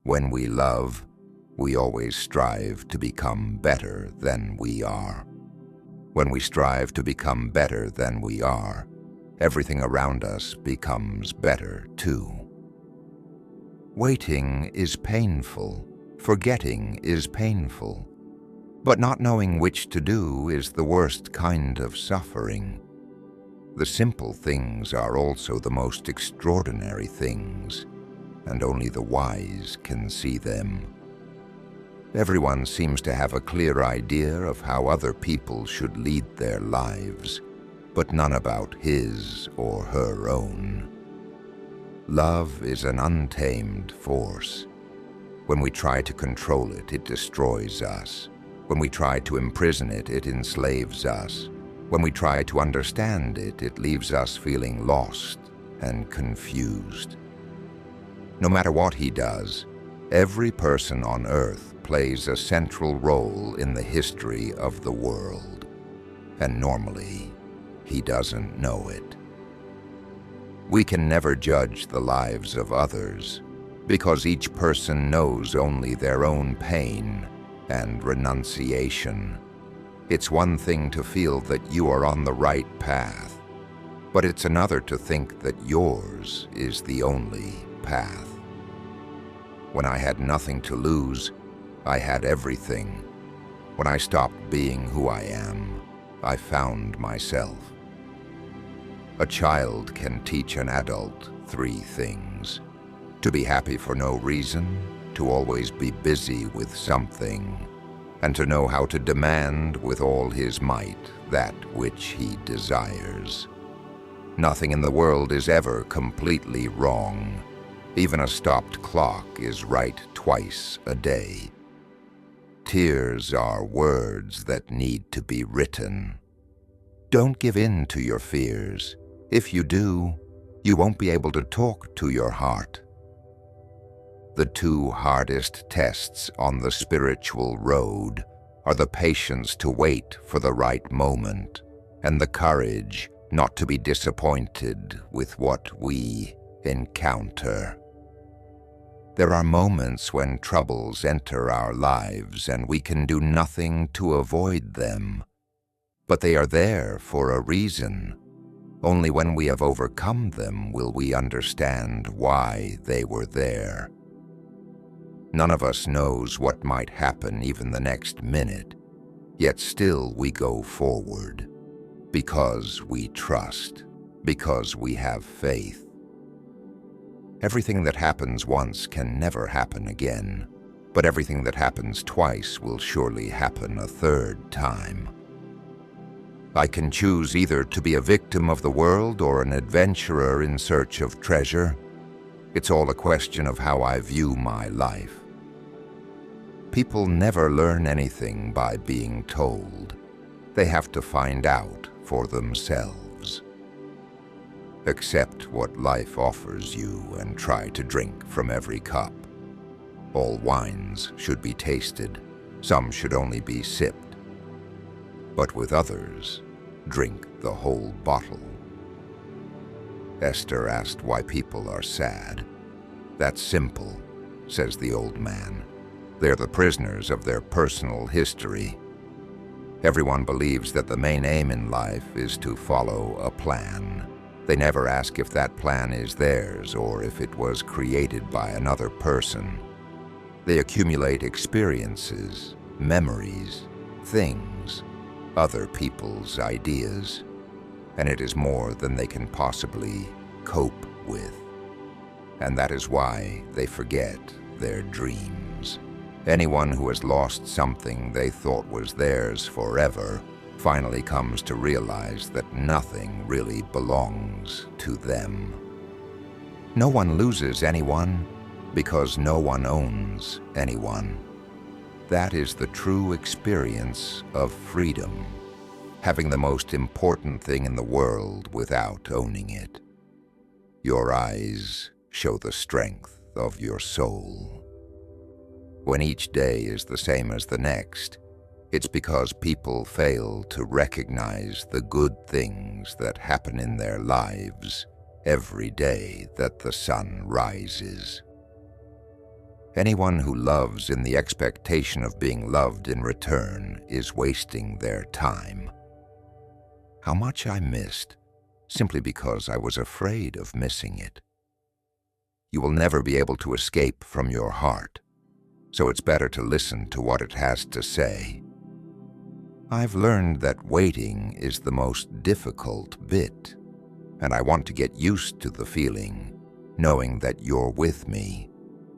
When we love, we always strive to become better than we are. When we strive to become better than we are, everything around us becomes better too. Waiting is painful, forgetting is painful, but not knowing which to do is the worst kind of suffering. The simple things are also the most extraordinary things, and only the wise can see them. Everyone seems to have a clear idea of how other people should lead their lives, but none about his or her own. Love is an untamed force. When we try to control it, it destroys us. When we try to imprison it, it enslaves us. When we try to understand it, it leaves us feeling lost and confused. No matter what he does, every person on earth plays a central role in the history of the world, and normally, he doesn't know it. We can never judge the lives of others, because each person knows only their own pain and renunciation. It's one thing to feel that you are on the right path, but it's another to think that yours is the only path. When I had nothing to lose, I had everything. When I stopped being who I am, I found myself. A child can teach an adult 3 things: to be happy for no reason, to always be busy with something, and to know how to demand with all his might that which he desires. Nothing in the world is ever completely wrong. Even a stopped clock is right twice a day. Tears are words that need to be written. Don't give in to your fears. If you do, you won't be able to talk to your heart. The 2 hardest tests on the spiritual road are the patience to wait for the right moment and the courage not to be disappointed with what we encounter. There are moments when troubles enter our lives and we can do nothing to avoid them, but they are there for a reason. Only when we have overcome them will we understand why they were there. None of us knows what might happen even the next minute, yet still we go forward, because we trust, because we have faith. Everything that happens once can never happen again, but everything that happens twice will surely happen a 3rd time. I can choose either to be a victim of the world or an adventurer in search of treasure. It's all a question of how I view my life. People never learn anything by being told. They have to find out for themselves. Accept what life offers you and try to drink from every cup. All wines should be tasted. Some should only be sipped. But with others, drink the whole bottle. Esther asked why people are sad. That's simple, says the old man. They're the prisoners of their personal history. Everyone believes that the main aim in life is to follow a plan. They never ask if that plan is theirs or if it was created by another person. They accumulate experiences, memories, things, other people's ideas, and it is more than they can possibly cope with. And that is why they forget their dreams. Anyone who has lost something they thought was theirs forever finally comes to realize that nothing really belongs to them. No one loses anyone because no one owns anyone. That is the true experience of freedom, having the most important thing in the world without owning it. Your eyes show the strength of your soul. When each day is the same as the next, it's because people fail to recognize the good things that happen in their lives every day that the sun rises. Anyone who loves in the expectation of being loved in return is wasting their time. How much I missed, simply because I was afraid of missing it. You will never be able to escape from your heart, so it's better to listen to what it has to say. I've learned that waiting is the most difficult bit, and I want to get used to the feeling, knowing that you're with me,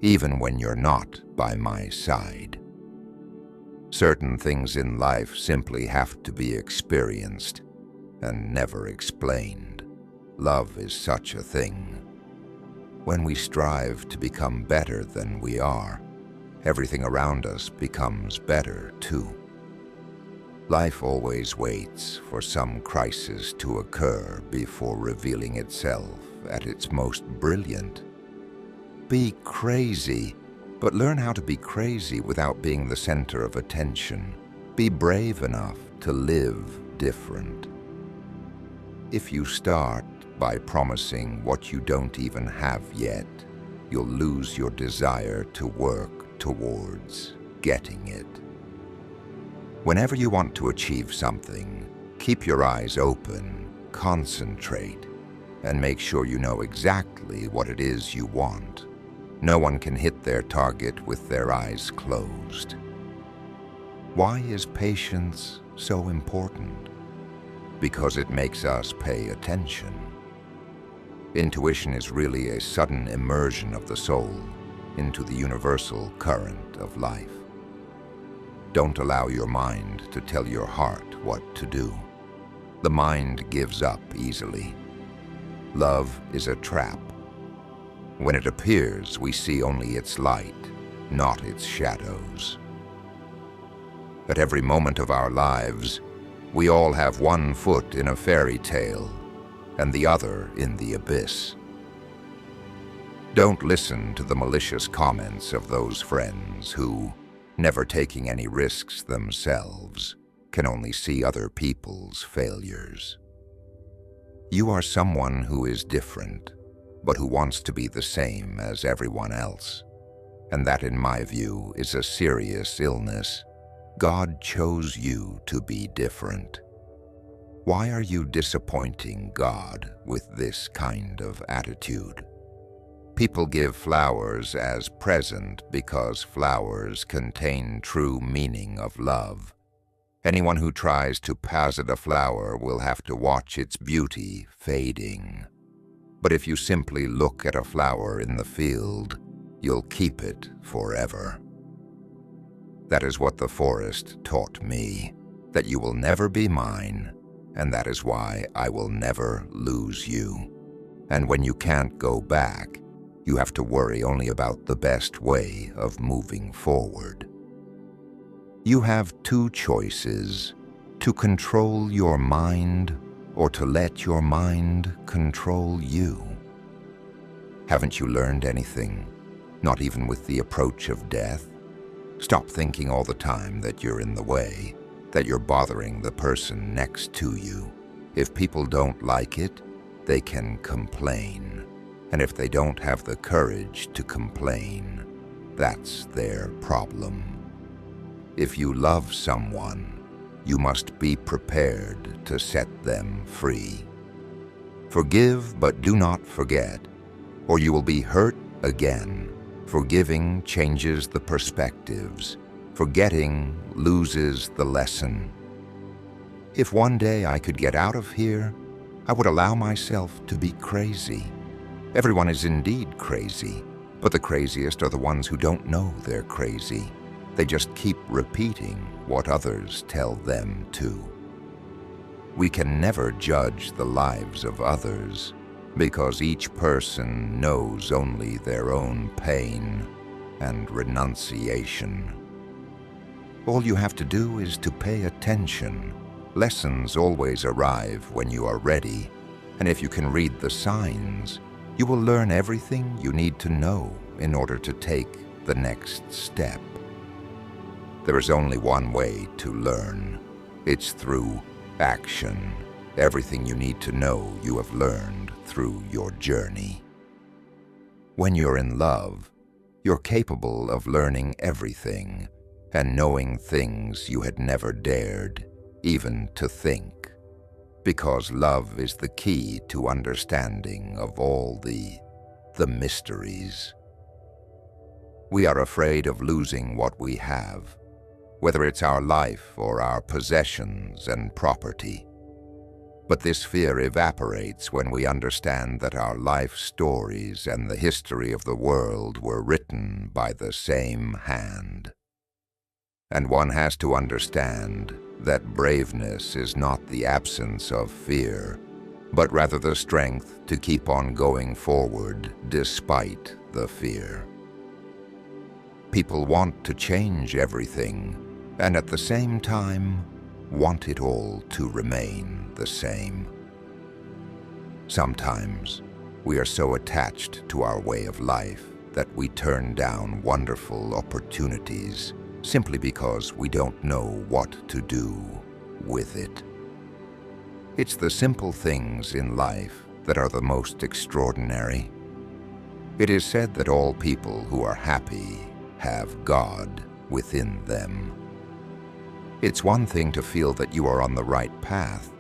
even when you're not by my side. Certain things in life simply have to be experienced and never explained. Love is such a thing. When we strive to become better than we are, everything around us becomes better too. Life always waits for some crisis to occur before revealing itself at its most brilliant. Be crazy, but learn how to be crazy without being the center of attention. Be brave enough to live different. If you start by promising what you don't even have yet, you'll lose your desire to work towards getting it. Whenever you want to achieve something, keep your eyes open, concentrate, and make sure you know exactly what it is you want. No one can hit their target with their eyes closed. Why is patience so important? Because it makes us pay attention. Intuition is really a sudden immersion of the soul into the universal current of life. Don't allow your mind to tell your heart what to do. The mind gives up easily. Love is a trap. When it appears, we see only its light, not its shadows. At every moment of our lives, we all have one foot in a fairy tale and the other in the abyss. Don't listen to the malicious comments of those friends who, never taking any risks themselves, can only see other people's failures. You are someone who is different, but who wants to be the same as everyone else. And that, in my view, is a serious illness. God chose you to be different. Why are you disappointing God with this kind of attitude? People give flowers as present because flowers contain true meaning of love. Anyone who tries to posit a flower will have to watch its beauty fading. But if you simply look at a flower in the field, you'll keep it forever. That is what the forest taught me, that you will never be mine, and that is why I will never lose you. And when you can't go back, you have to worry only about the best way of moving forward. You have two choices: to control your mind or to let your mind control you. Haven't you learned anything? Not even with the approach of death? Stop thinking all the time that you're in the way, that you're bothering the person next to you. If people don't like it, they can complain. And if they don't have the courage to complain, that's their problem. If you love someone, you must be prepared to set them free. Forgive, but do not forget, or you will be hurt again. Forgiving changes the perspectives. Forgetting loses the lesson. If one day I could get out of here, I would allow myself to be crazy. Everyone is indeed crazy, but the craziest are the ones who don't know they're crazy. They just keep repeating what others tell them to. We can never judge the lives of others, because each person knows only their own pain and renunciation. All you have to do is to pay attention. Lessons always arrive when you are ready, and if you can read the signs, you will learn everything you need to know in order to take the next step. There is only one way to learn. It's through action. Everything you need to know you have learned through your journey. When you're in love, You're capable of learning everything and knowing things you had never dared even to think, because love is the key to understanding of all the mysteries. We are afraid of losing what we have, whether it's our life or our possessions and property. But this fear evaporates when we understand that our life stories and the history of the world were written by the same hand. And one has to understand that braveness is not the absence of fear, but rather the strength to keep on going forward despite the fear. People want to change everything, and at the same time want it all to remain the same. Sometimes we are so attached to our way of life that we turn down wonderful opportunities simply because we don't know what to do with it. It's the simple things in life that are the most extraordinary. It is said that all people who are happy have God within them. It's one thing to feel that you are on the right path,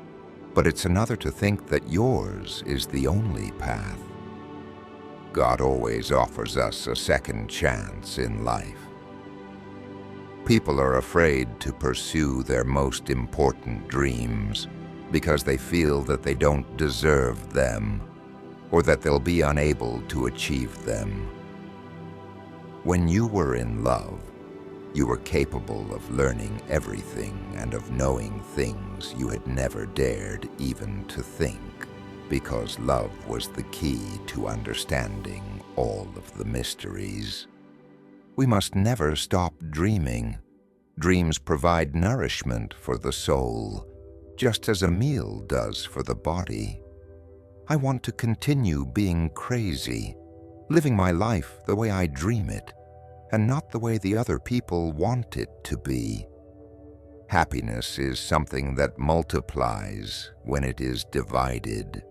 but it's another to think that yours is the only path. God always offers us a second chance in life. People are afraid to pursue their most important dreams because they feel that they don't deserve them or that they'll be unable to achieve them. When you were in love, you were capable of learning everything and of knowing things you had never dared even to think, because love was the key to understanding all of the mysteries. We must never stop dreaming. Dreams provide nourishment for the soul, just as a meal does for the body. I want to continue being crazy, living my life the way I dream it, and not the way the other people want it to be. Happiness is something that multiplies when it is divided.